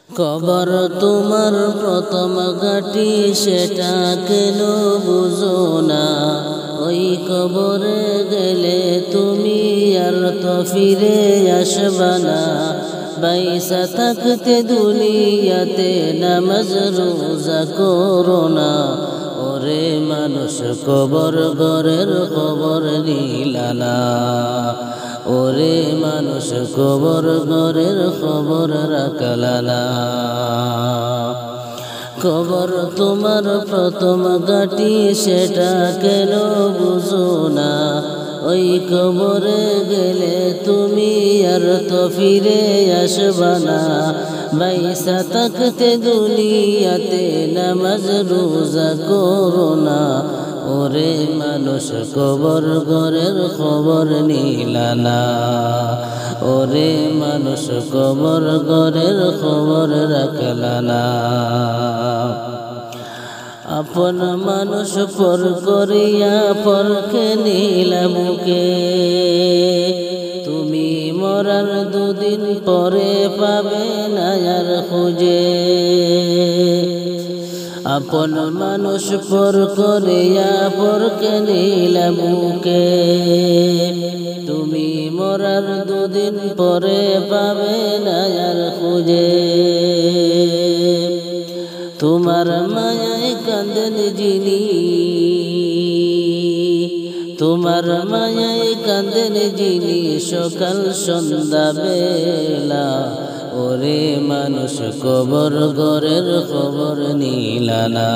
কবর তোমার প্রথম ঘাটি, সেটা কেন বুঝো না? ওই কবরে গেলে তুমি আর তো ফিরে আসবা না। বাইসা থাকতে দুনিয়াতে নামাজ রোজা করো না। ওরে মানুষ কবর ঘরের খবর নিলা না। ওরে মানুষ কবর ঘরের খবর রাখলা না। কবর তোমার প্রথম ঘাটি, সেটা কেন বুঝো না? ওই কবরে গেলে তুমি আর তো ফিরে আসবা না। বাইসা থাকতে দুনিয়াতে নামাজ রোজা করো না। ওরে মানুষ কবর ঘরের খবর নিলা না। ওরে মানুষ কবর ঘরের খবর রাখলা না। আপন মানুষ পর করিয়া পরকে নিলা বুকে, তুমি মরার দুদিন পরে পাবে না আর খুঁজে। আপন মানুষ পর করিয়া পরকে নিলা বুকে, তুমি মরার দুদিন পরে পাবে না আর খুঁজে। তোমার মায়ায় কাঁদেন যিনি, তোমার মায়ায় কাঁদেন যিনি সকাল সন্ধ্যা বেলা। ওরে মানুষ কবর ঘরের খবর নিলা না।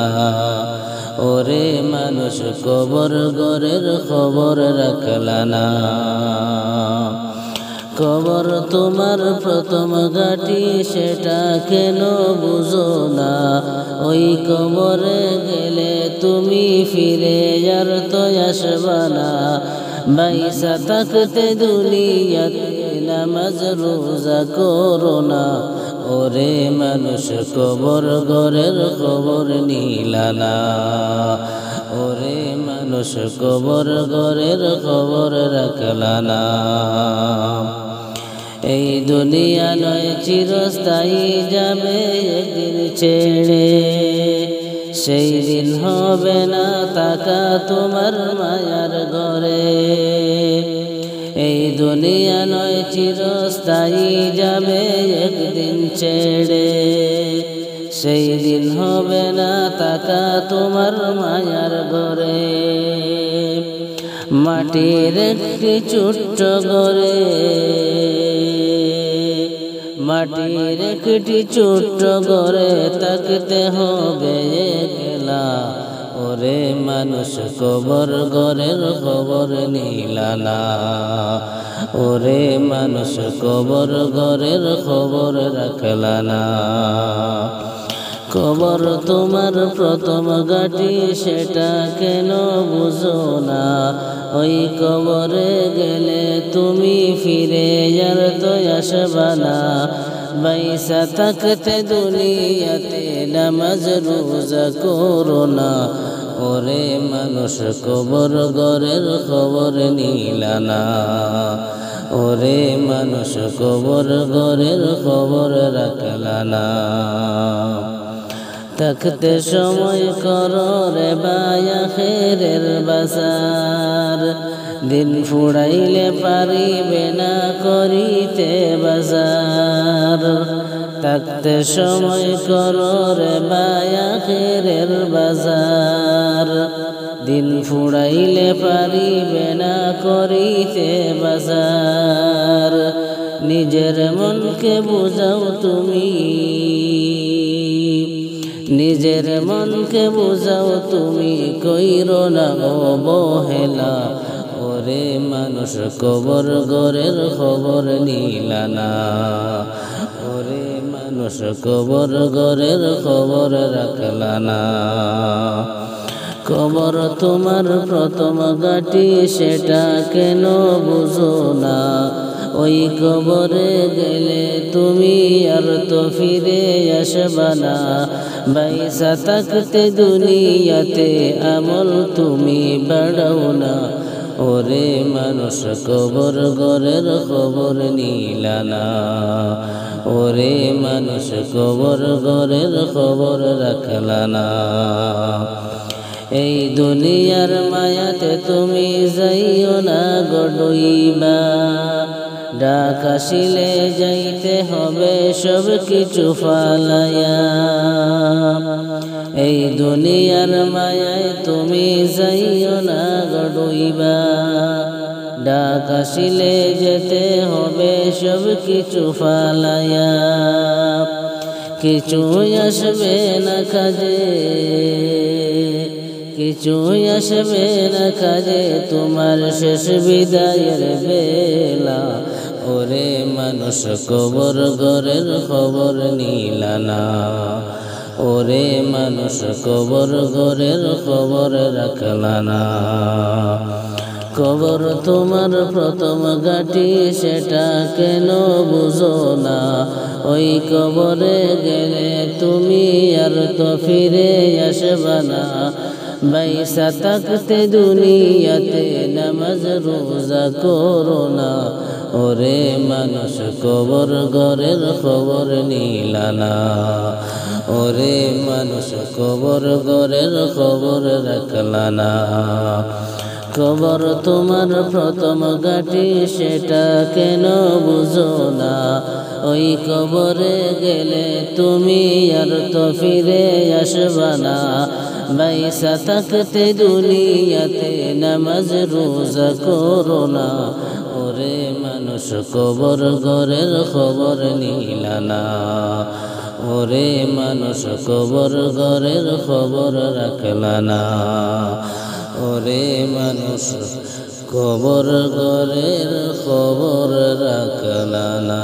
ওরে মানুষ কবর ঘরের খবর রাখলা না। কবর তোমার প্রথম ঘাটি, সেটা কেন বুঝো না? ওই কবরে গেলে তুমি ফিরে আর তো আসবা না। বাইসা থাকতে দুনিয়াতে নামাজ রোজা করো না। ওরে মানুষ কবর ঘরের খবর নিলা না। ওরে মানুষ কবর ঘরের খবর রাখলা না। এই দুনিয়া নয় চিরস্থায়ী, যাবে একদিন ছেড়ে। সেই দিন হবে না থাকা তোমার মায়ার ঘরে। এই দুনিয়া নয় চিরস্থায়ী, যাবে একদিন ছেড়ে। সেই দিন হবে না থাকা তোমার মায়ার ঘরে। মাটির একটি ছোট্ট ঘরে, মাটির একটি ছোট্ট ঘরে থাকতে হবে একলা। ওরে মানুষ কবর ঘরের খবর নিলা না। ওরে মানুষ কবর ঘরের খবর রাখলা না। কবর তোমার প্রথম ঘাটি, সেটা কেন বুঝো না? ওই কবরে গেলে তুমি ফিরে আর তো আসবা না। বাইসা থাকতে দুনিয়াতে নামাজ রোজা করো না। ওরে মানুষ কবর ঘরের খবর নিলা না। ওরে মানুষ কবর ঘরের খবর রাখলা না। থাকতে সময় করো রে ভাই আখিরের বাজার, দিন ফুরাইলে পারিবে না করিতে বাজার। থাকতে সময় করো রে ভাই আখিরের বাজার, দিন ফুরাইলে পারিবে না করিতে বাজার। নিজের মনকে বুঝাও তুমি, নিজের মনকে বুঝাও তুমি, কইরো না অবহেলা। ওরে মানুষ কবর ঘরের খবর নিলা না। ওরে মানুষ কবর ঘরের খবর রাখলা না। কবর তোমার প্রথম ঘাটি, সেটা কেন বুঝো না? ওই কবরে গেলে তুমি আর তো ফিরে আসবা না। বাইসা থাকতে দুনিয়াতে আমল তুমি বাড়াও না। ওরে মানুষ কবর ঘরের খবর নিলানা ওরে মানুষ কবর ঘরের খবর রাখলানা এই দুনিয়ার মায়াতে তুমি যাইও না গড়ইবা ডাক আসিলে যাইতে হবে সব কিছু ফালায়া এই দুনিয়ার মায়ায় তুমি যাইও না গড়ইবা ডাক আসিলে যেতে হবে সব কিছু ফালায়া কিছু আসবে না কাজে কিছু আসবে না কাজে তোমার শেষ বিদায়ের বেলা ওরে মানুষ কবর ঘরের খবর নিলানা ওরে মানুষ কবর ঘরের খবর রাখলানা কবর তোমার প্রথম ঘাটি সেটা কেন বুঝো না ওই কবরে গেলে তুমি আর তো ফিরে আসবে না বাইসা থাকতে দুনিয়াতে নামাজ রোজা করো না ওরে মানুষ কবর ঘরের খবর নিলানা ওরে মানুষ কবর ঘরের খবর রাখলানা কবর তোমার প্রথম ঘাটি সেটা কেন বুঝো না ওই কবরে গেলে তুমি আর তো ফিরে আসবে না বাইসা থাকতে দুনিয়াতে নামাজ রোজা করো না ওরে মানুষ কবর ঘরের খবর নিলানা ওরে মানুষ কবর ঘরের খবর রাখলানা ওরে মানুষ কবর ঘরের খবর রাখলানা।